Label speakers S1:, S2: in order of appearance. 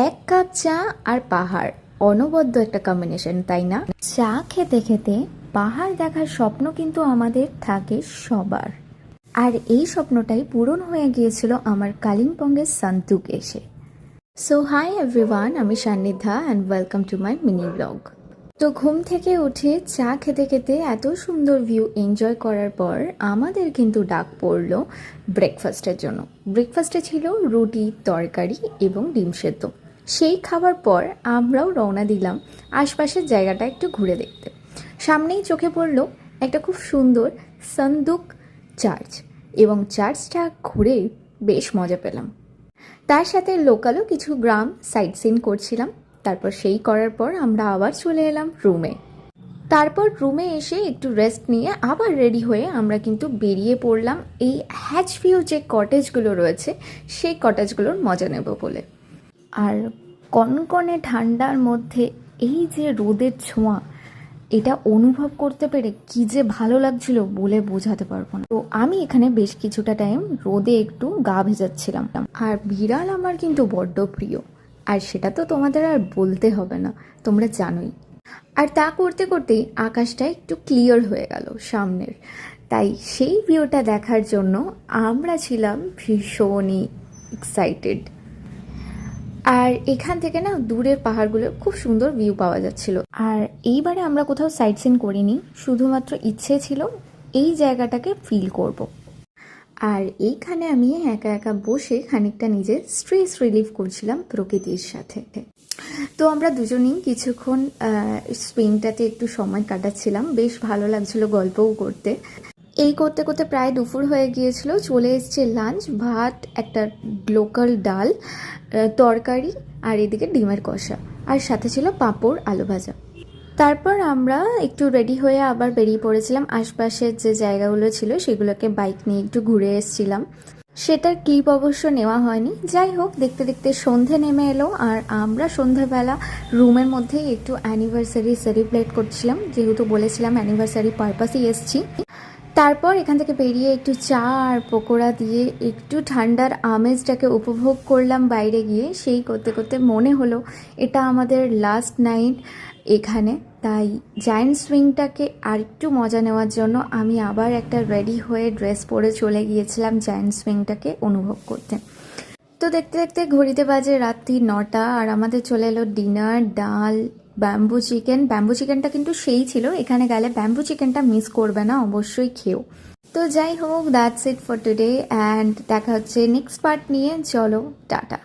S1: এক কাপ চা আর পাহাড়, অনবদ্য একটা কম্বিনেশন, তাই না? চা খেতে খেতে পাহাড় দেখার স্বপ্ন কিন্তু আমাদের থাকে সবার। আর এই স্বপ্নটাই পূরণ হয়ে গিয়েছিল আমার কালিম্পংয়ের সান্তুক এসে। সো হাই এভরিওয়ান, আমি Sannidhya and welcome to my mini blog. তো ঘুম থেকে উঠে চা খেতে খেতে এত সুন্দর ভিউ এনজয় করার পর আমাদের কিন্তু ডাক পড়লো ব্রেকফাস্টের জন্য। ব্রেকফাস্টে ছিল রুটি, তরকারি এবং ডিম সেদ্ধ। সেই খাবার পর আমরাও রওনা দিলাম আশপাশের জায়গাটা একটু ঘুরে দেখতে। সামনেই চোখে পড়লো একটা খুব সুন্দর সান্দুক চার্চ, এবং চার্চটা ঘুরে বেশ মজা পেলাম। তার সাথে লোকালও কিছু গ্রাম সাইট সিন করছিলাম। তারপর সেই করার পর আমরা আবার চলে এলাম রুমে। তারপর রুমে এসে একটু রেস্ট নিয়ে আবার রেডি হয়ে আমরা কিন্তু বেরিয়ে পড়লাম এই হ্যাচ ভিউ যে কটেজগুলো রয়েছে সেই কটেজগুলোর মজা নেব বলে। আর কনকনে ঠান্ডার মধ্যে এই যে রোদের ছোঁয়া, এটা অনুভব করতে পেরে কি যে ভালো লাগছিল বলে বোঝাতে পারবো না। তো আমি এখানে বেশ কিছুটা টাইম রোদে একটু গা ভেজাচ্ছিলাম। আর বিড়াল আমার কিন্তু বড্ড প্রিয়, আর সেটা তো তোমাদের আর বলতে হবে না, তোমরা জানোই। আর তা করতে করতেই আকাশটা একটু ক্লিয়ার হয়ে গেল সামনের, তাই সেই ভিউটা দেখার জন্য আমরা ছিলাম ভীষণই এক্সাইটেড। আর এখান থেকে না দূরের পাহাড়গুলোর খুব সুন্দর ভিউ পাওয়া যাচ্ছিল। আর এইবারে আমরা কোথাও সাইট সিন করিনি, শুধুমাত্র ইচ্ছে ছিল এই জায়গাটাকে ফিল করব। আর এইখানে আমি একা একা বসে খানিকটা নিজের স্ট্রেস রিলিফ করছিলাম প্রকৃতির সাথে। তো আমরা দুজনেই কিছুক্ষণ সুইংটাতে একটু সময় কাটাচ্ছিলাম, বেশ ভালো লাগছিল গল্পও করতে। এই করতে করতে প্রায় দুপুর হয়ে গিয়েছিল। চলে এসছে লাঞ্চ, ভাত, একটা লোকাল ডাল, তরকারি, আর এদিকে ডিমের কষা, আর সাথে ছিল পাঁপড়, আলু ভাজা। তারপর আমরা একটু রেডি হয়ে আবার বেরিয়ে পড়েছিলাম। আশপাশের যে জায়গাগুলো ছিল সেগুলোকে বাইক নিয়ে একটু ঘুরে এসেছিলাম। সেটার ক্লিপ অবশ্য নেওয়া হয়নি। যাই হোক, দেখতে দেখতে সন্ধে নেমে এলো, আর আমরা সন্ধেবেলা রুমের মধ্যেই একটু অ্যানিভার্সারি সেলিব্রেট করছিলাম, যেহেতু বলেছিলাম অ্যানিভার্সারি পারপাসেই এসছি। তারপর এখান থেকে বেরিয়ে একটু চা আর পকোড়া দিয়ে একটু ঠান্ডার আমেজটাকে উপভোগ করলাম বাইরে গিয়ে। সেই করতে করতে মনে হলো এটা আমাদের লাস্ট নাইট এখানে, তাই জায়ান্ট সুইংটাকে আর একটু মজা নেওয়ার জন্য আমি আবার একটা রেডি হয়ে ড্রেস পরে চলে গিয়েছিলাম জায়ান্ট সুইংটাকে অনুভব করতে। তো দেখতে দেখতে ঘড়িতে বাজে রাত্রি 9টা, আর আমাদের চলে এলো ডিনার, ডাল, ব্যাম্বু চিকেন। ব্যাম্বু চিকেনটা কিন্তু সেই ছিল, এখানে গেলে ব্যাম্বু চিকেনটা মিস করবে না, অবশ্যই খেও। তো যাই হোক, that's it for today, and দেখা হচ্ছে নেক্সট পার্ট নিয়ে। চলো, টাটা।